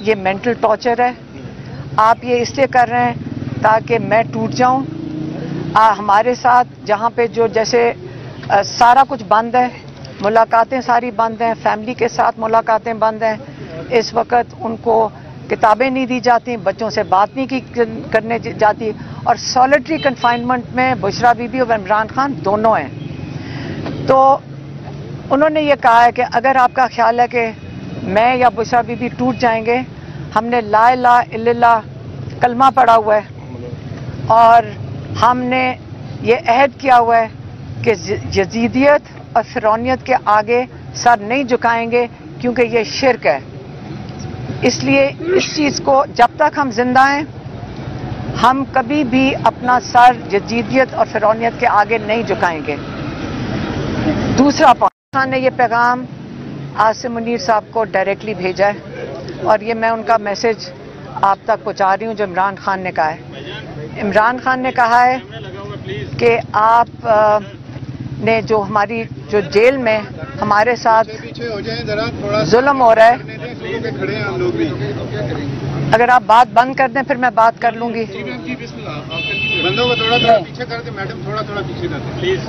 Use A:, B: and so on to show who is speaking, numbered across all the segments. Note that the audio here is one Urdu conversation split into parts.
A: یہ مینٹل ٹارچر ہے. آپ یہ اس لیے کر رہے ہیں تاکہ میں ٹوٹ جاؤں. ہمارے ساتھ جہاں پہ جو جیسے سارا کچھ بند ہے، ملاقاتیں ساری بند ہیں، فیملی کے ساتھ ملاقاتیں بند ہیں. اس وقت ان کو کتابیں نہیں دی جاتی، بچوں سے بات نہیں کرنے جاتی، اور سالیٹری کنفائنمنٹ میں بشرا بی بی اور عمران خان دونوں ہیں. تو انہوں نے یہ کہا ہے کہ اگر آپ کا خیال ہے کہ میں یا بشرا بی بی ٹوٹ جائیں گے، ہم نے لا الہ الا اللہ کلمہ پڑھا ہوا ہے اور ہم نے یہ عہد کیا ہوا ہے کہ یزیدیت اور فرعونیت کے آگے سر نہیں جھکائیں گے کیونکہ یہ شرک ہے. اس لیے اس چیز کو جب تک ہم زندہ ہیں ہم کبھی بھی اپنا سر یزیدیت اور فرعونیت کے آگے نہیں جھکائیں گے. دوسرا پوائنٹ، نے یہ پیغام عاصم منیر صاحب کو ڈائریکٹلی بھیجا ہے اور یہ میں ان کا میسج آپ تک پہنچا رہی ہوں جو عمران خان نے کہا ہے. عمران خان نے کہا ہے کہ آپ نے جو ہماری جو جیل میں ہمارے ساتھ ظلم ہو رہا ہے، اگر آپ بات بند کر دیں پھر میں بات کر لوں گی.
B: بندوں کو تھوڑا پیچھے کر کے میڈم تھوڑا پیچھے کر دیں پلیز.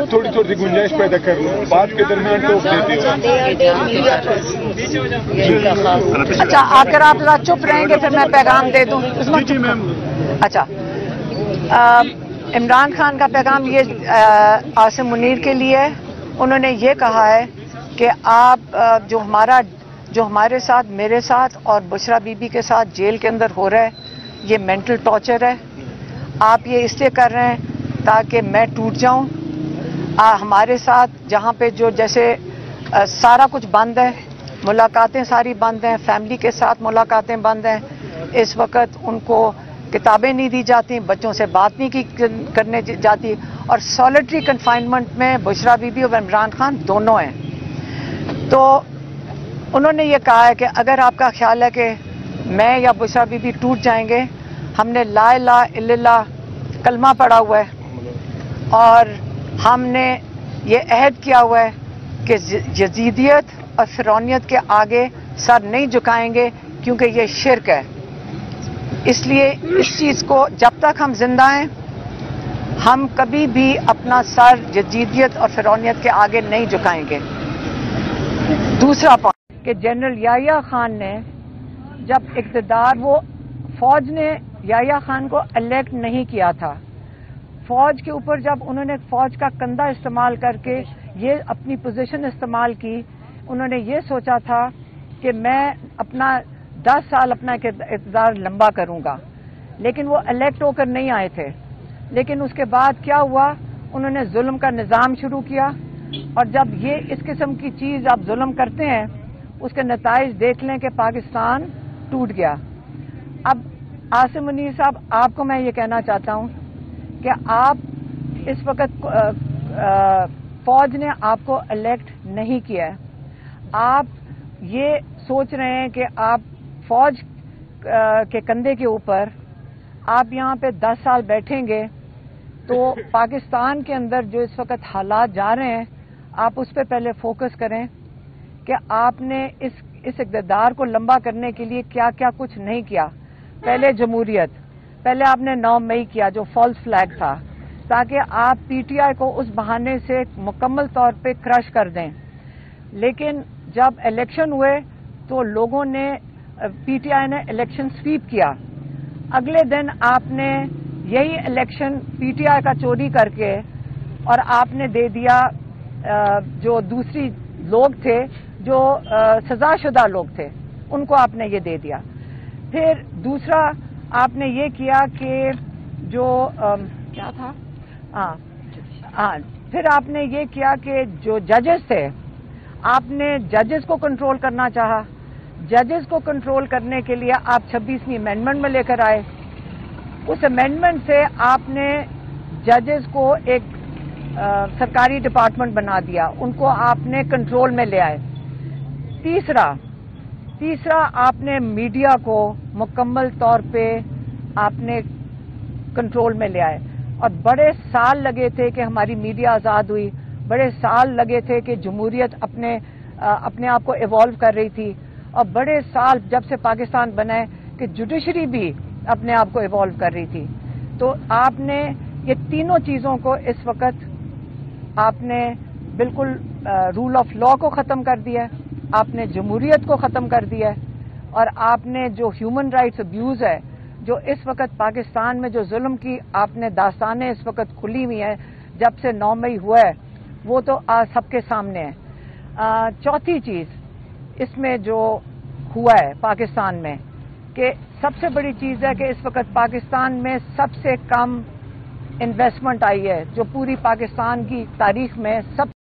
B: تھوڑی سی گنجائش پیدا کر لیں، بات کے درمیان ٹوک دیتے.
A: اچھا اگر آپ ذرا چپ رہیں گے پھر میں پیغام دے دوں.
B: جی میم.
A: اچھا، عمران خان کا پیغام یہ عاصم منیر کے لیے ہے. انہوں نے یہ کہا ہے کہ آپ جو ہمارے ساتھ، میرے ساتھ اور بشرا بی بی کے ساتھ جیل کے اندر ہو رہا ہے یہ مینٹل ٹارچر ہے. آپ یہ اس لیے کر رہے ہیں تاکہ میں ٹوٹ جاؤں. ہمارے ساتھ جہاں پہ جو جیسے سارا کچھ بند ہے، ملاقاتیں ساری بند ہیں، فیملی کے ساتھ ملاقاتیں بند ہیں. اس وقت ان کو کتابیں نہیں دی جاتی، بچوں سے بات نہیں کرنے جاتی، اور سالیٹری کنفائنمنٹ میں بشرا بی بی اور عمران خان دونوں ہیں. تو انہوں نے یہ کہا ہے کہ اگر آپ کا خیال ہے کہ میں یا بشرا بی بی ٹوٹ جائیں گے، ہم نے لا الہ الا اللہ کلمہ پڑھا ہوا ہے اور ہم نے یہ عہد کیا ہوا ہے کہ یزیدیت اور فرعونیت کے آگے سر نہیں جھکائیں گے کیونکہ یہ شرک ہے. اس لیے اس چیز کو جب تک ہم زندہ ہیں ہم کبھی بھی اپنا سر یزیدیت اور فرعونیت کے آگے نہیں جھکائیں گے. دوسرا پوائنٹ کہ جنرل یحییٰ خان نے جب اقتدار، وہ فوج نے یحییٰ خان کو الیکٹ نہیں کیا تھا. فوج کے اوپر جب انہوں نے فوج کا کندھا استعمال کر کے یہ اپنی پوزیشن استعمال کی، انہوں نے یہ سوچا تھا کہ میں اپنا 10 سال اپنا اقتدار لمبا کروں گا، لیکن وہ الیکٹ ہو کر نہیں آئے تھے. لیکن اس کے بعد کیا ہوا، انہوں نے ظلم کا نظام شروع کیا، اور جب یہ اس قسم کی چیز آپ ظلم کرتے ہیں اس کے نتائج دیکھ لیں کہ پاکستان ٹوٹ گیا. اب عاصم منیر صاحب، آپ کو میں یہ کہنا چاہتا ہوں کہ آپ اس وقت فوج نے آپ کو الیکٹ نہیں کیا ہے. آپ یہ سوچ رہے ہیں کہ آپ فوج کے کندھے کے اوپر آپ یہاں پہ 10 سال بیٹھیں گے تو پاکستان کے اندر جو اس وقت حالات جا رہے ہیں آپ اس پہ پہلے فوکس کریں کہ آپ نے اس اقتدار کو لمبا کرنے کے لیے کیا کیا کچھ نہیں کیا. پہلے جمہوریت، پہلے آپ نے 9 مئی کیا جو فالس فلیگ تھا، تاکہ آپ پی ٹی آئی کو اس بہانے سے مکمل طور پہ کرش کر دیں. لیکن جب الیکشن ہوئے تو لوگوں نے، پی ٹی آئی نے الیکشن سویپ کیا. اگلے دن آپ نے یہی الیکشن پی ٹی آئی کا چوری کر کے اور آپ نے دے دیا جو دوسری لوگ تھے جو سزا شدہ لوگ تھے ان کو آپ نے یہ دے دیا. پھر دوسرا آپ نے یہ کیا کہ جو کیا تھا، پھر آپ نے یہ کیا کہ جو ججز تھے آپ نے ججز کو کنٹرول کرنا چاہا. ججز کو کنٹرول کرنے کے لیے آپ 26ویں امینڈمنٹ میں لے کر آئے. اس امینڈمنٹ سے آپ نے ججز کو ایک سرکاری ڈپارٹمنٹ بنا دیا، ان کو آپ نے کنٹرول میں لے آئے. تیسرا آپ نے میڈیا کو مکمل طور پہ آپ نے کنٹرول میں لے آئے. اور بڑے سال لگے تھے کہ ہماری میڈیا آزاد ہوئی، بڑے سال لگے تھے کہ جمہوریت اپنے آپ کو ایوالو کر رہی تھی. اور بڑے سال جب سے پاکستان بنا ہے کہ جوڈیشری بھی اپنے آپ کو ایوالو کر رہی تھی. تو آپ نے یہ تینوں چیزوں کو اس وقت آپ نے بالکل رول آف لا کو ختم کر دیا ہے, آپ نے جمہوریت کو ختم کر دیا ہے, اور آپ نے جو ہیومن رائٹس ابیوز ہے, جو اس وقت پاکستان میں جو ظلم کی آپ نے داستانیں اس وقت کھلی ہوئی ہیں جب سے 9 مئی ہوا ہے, وہ تو سب کے سامنے ہے. چوتھی چیز اس میں جو ہوا ہے پاکستان میں کہ سب سے بڑی چیز ہے کہ اس وقت پاکستان میں سب سے کم انویسٹمنٹ آئی ہے, جو پوری پاکستان کی تاریخ میں سب